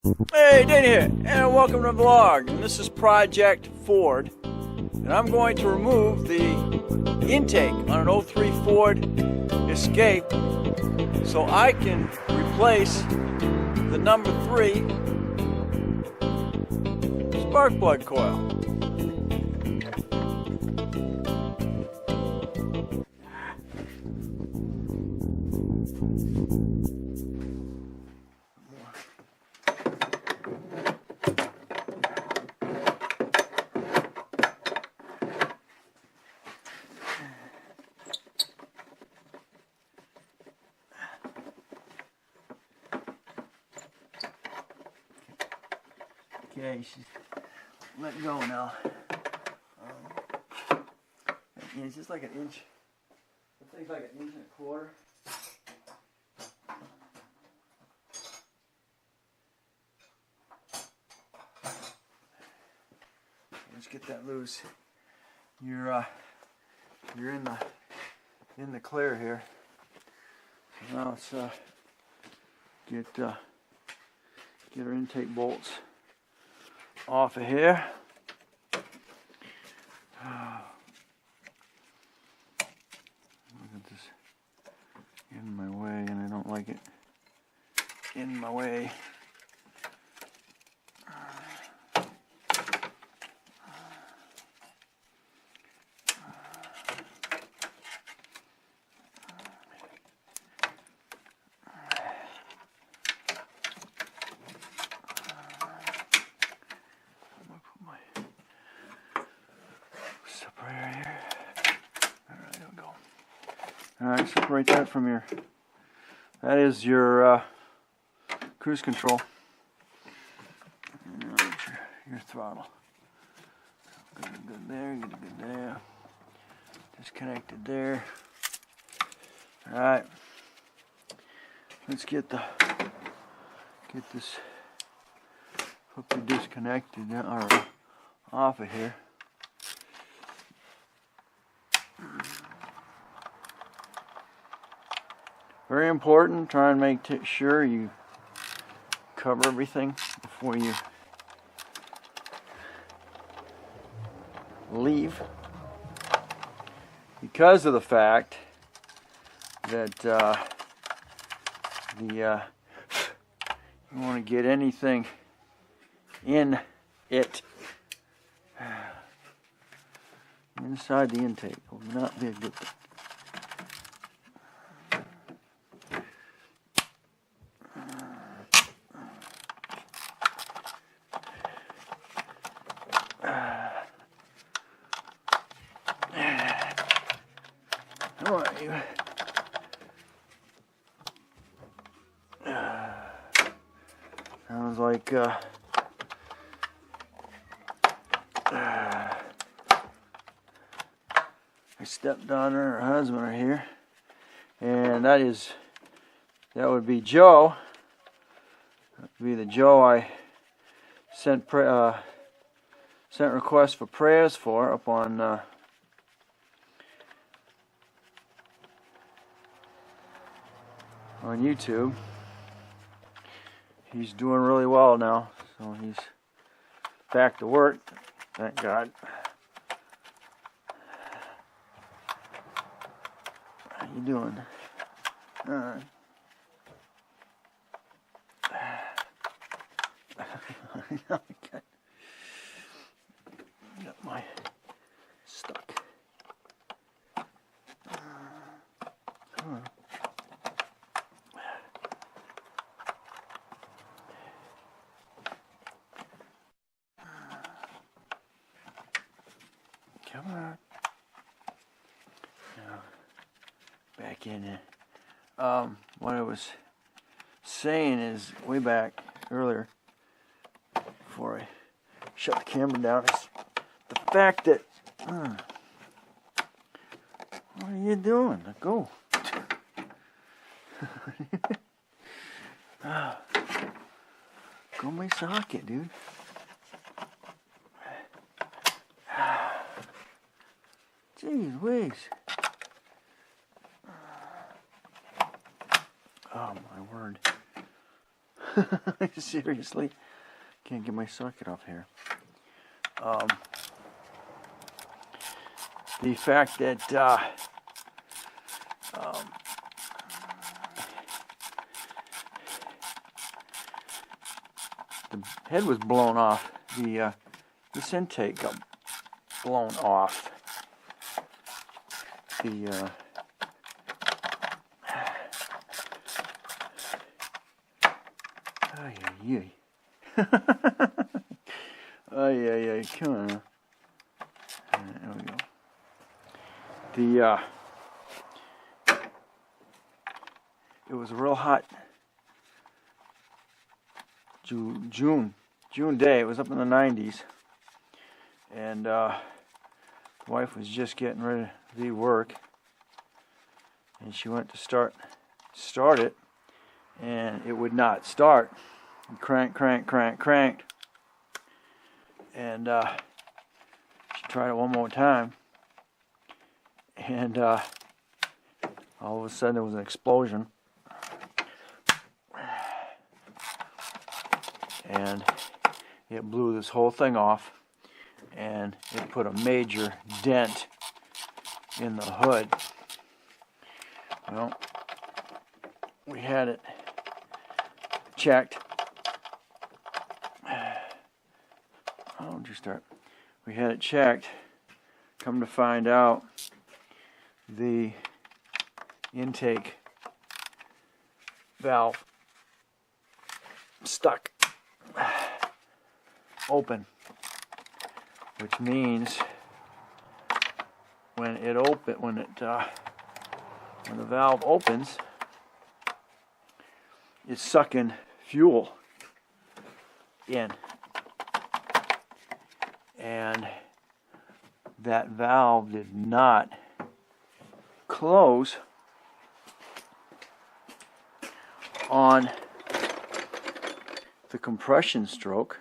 Hey, Danny here, and welcome to the vlog. And this is Project Ford, and I'm going to remove the intake on an 03 Ford Escape so I can replace the number 3 spark plug coil. Okay, she's let go now. It's just like an inch. It takes like an inch and a quarter. Let's get that loose. You're in the clear here. So now let's get our intake bolts off of here. Look at this in my way, and I don't like it in my way. Alright, separate that from that is your cruise control. And your throttle. Good there, good there. Disconnected there. Alright. Let's get this hopefully disconnected or off of here. Very important, try and make sure you cover everything before you leave, because of the fact that you want to get anything in it inside the intake. Will not be a good thing. How are you? Sounds like my stepdaughter and her husband are here, and that would be Joe. That would be the Joe I sent requests for prayers for up on YouTube. He's doing really well now, so he's back to work, thank God. How you doing? Alright. Got my stuck. Come on. Now, back in there. What I was saying is, way back earlier, before I shut the camera down, is the fact that, what are you doing? Go. Go my socket, dude. Jeez whiz. Oh my word. Seriously, can't get my socket off here. The fact that the head was blown off, this intake got blown off. The ay, ay, come on now. There we go. It was a real hot June day. It was up in the 90s, and the wife was just getting ready to leave work, and she went to start it, and it would not start. Cranked, and she tried it one more time, and all of a sudden there was an explosion, and it blew this whole thing off, and it put a major dent in the hood. Well, we had it checked. I'll just start. We had it checked. Come to find out, the intake valve stuck open, which means when the valve opens, it's sucking fuel in, and that valve did not close on the compression stroke,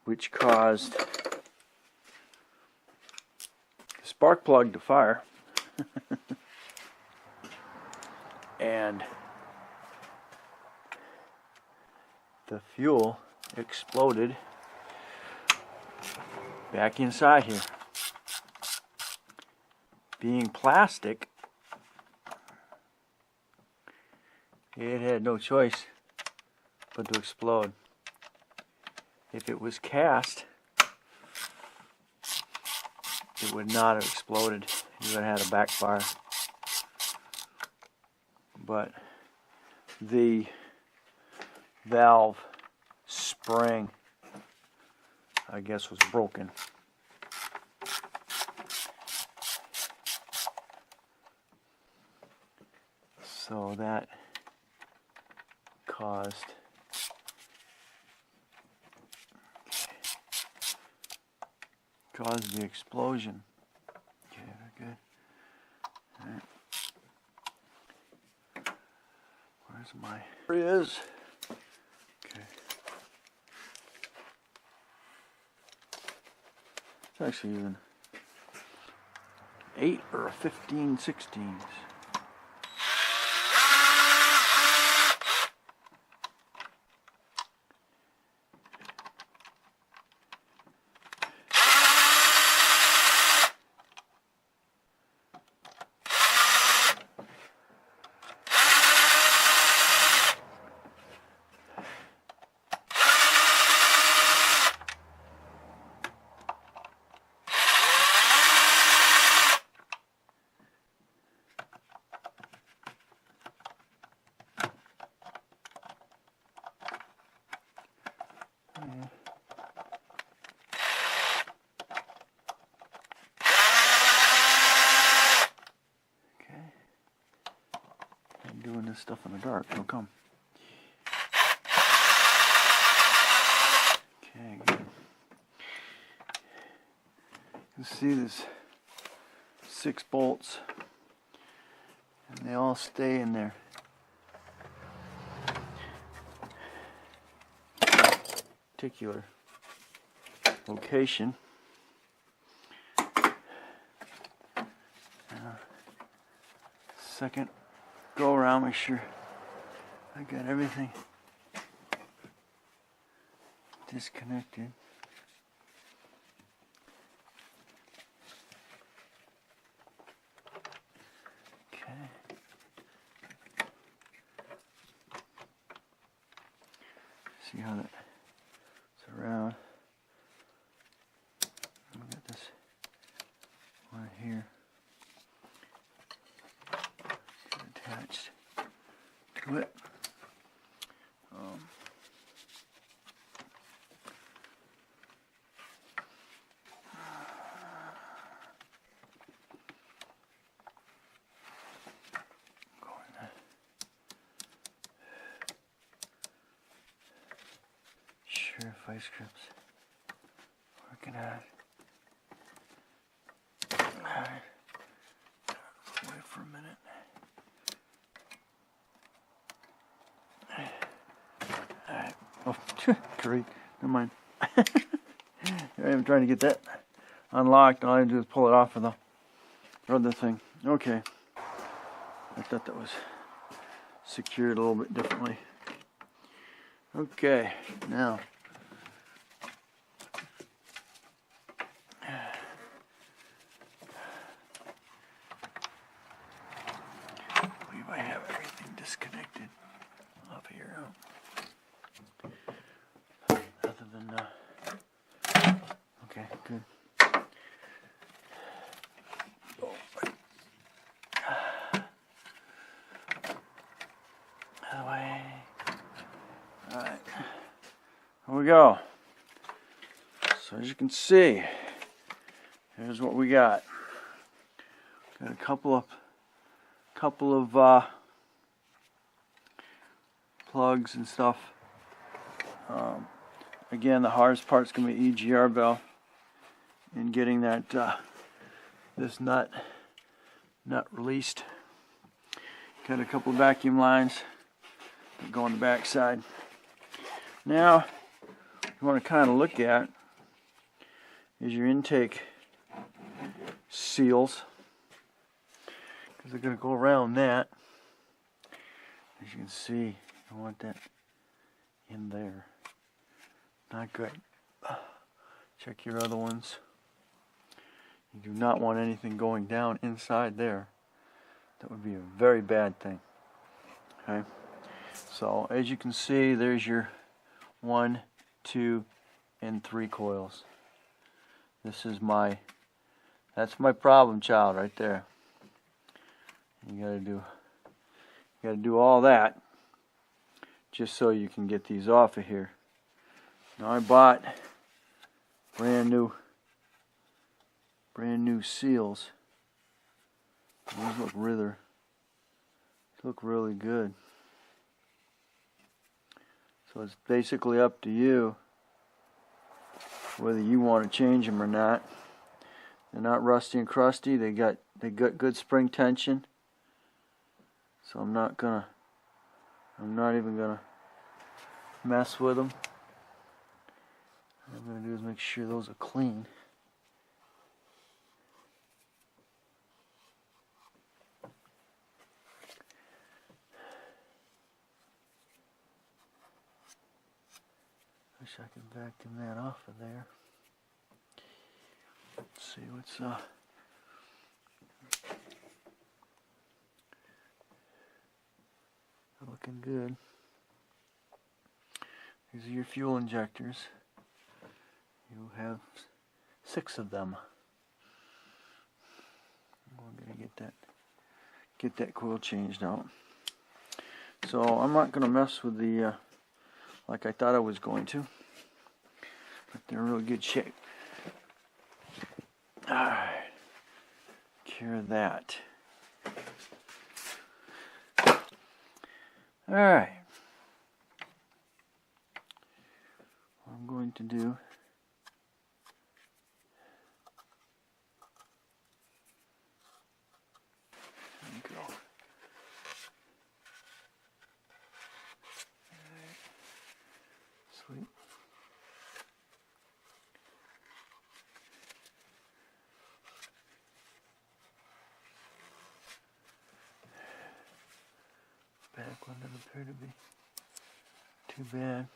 which caused the spark plug to fire and the fuel exploded back inside here. Being plastic, it had no choice but to explode. If it was cast, it would not have exploded. You would have had a backfire. But the valve spring, I guess, was broken. So that caused the explosion. Okay, very good. All right. Where's my? There he is. Okay. It's actually even 8 or 15/16. Doing this stuff in the dark. It'll come. Okay, good. You can see there's 6 bolts, and they all stay in their particular location. Second go around, make sure I got everything disconnected. Okay. See how that's around. We got this one here attached to it. Sure, vice grips working out. Alright, wait for a minute. Alright, oh, great, never mind. I'm trying to get that unlocked. All I have to do is pull it off of the other thing. Okay, I thought that was secured a little bit differently. Okay, now I believe I have everything disconnected up here. Other than okay, good. Out of the way. Alright, here we go. So as you can see, here's what we got. Got a couple of plugs and stuff. Again, the hardest part's gonna be EGR valve and getting that this nut released. Got a couple of vacuum lines that go on the back side. Now, you want to kind of look at is your intake seals, because they're going to go around that. As you can see, I want that in there. Not good. Check your other ones. You do not want anything going down inside there. That would be a very bad thing. Okay. So as you can see, there's your 1, 2, and 3 coils. This is that's my problem child right there. You gotta do all that just so you can get these off of here. Now I bought brand new seals. These look really good. So it's basically up to you whether you want to change them or not. They're not rusty and crusty. They got good spring tension. So I'm not even gonna mess with them. What I'm gonna do is make sure those are clean. Wish I could vacuum that off of there. Let's see what's looking good. These are your fuel injectors. You have 6 of them. I'm gonna get that coil changed out. So I'm not gonna mess with the like I thought I was going to, but they're in really good shape. Alright, cure that. Alright, what I'm going to do, there we go. Sweet. Back one doesn't appear to be too bad.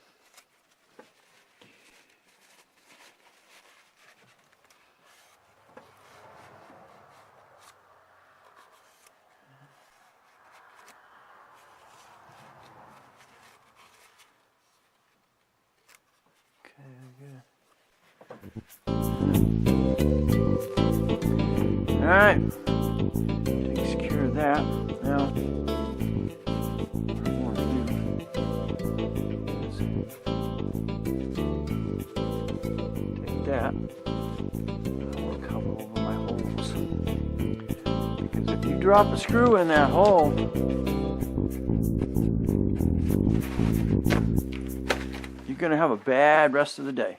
Alright, takes care of that. Now, what I want to do is take that, I want to cover over my holes. Because if you drop a screw in that hole, you're going to have a bad rest of the day.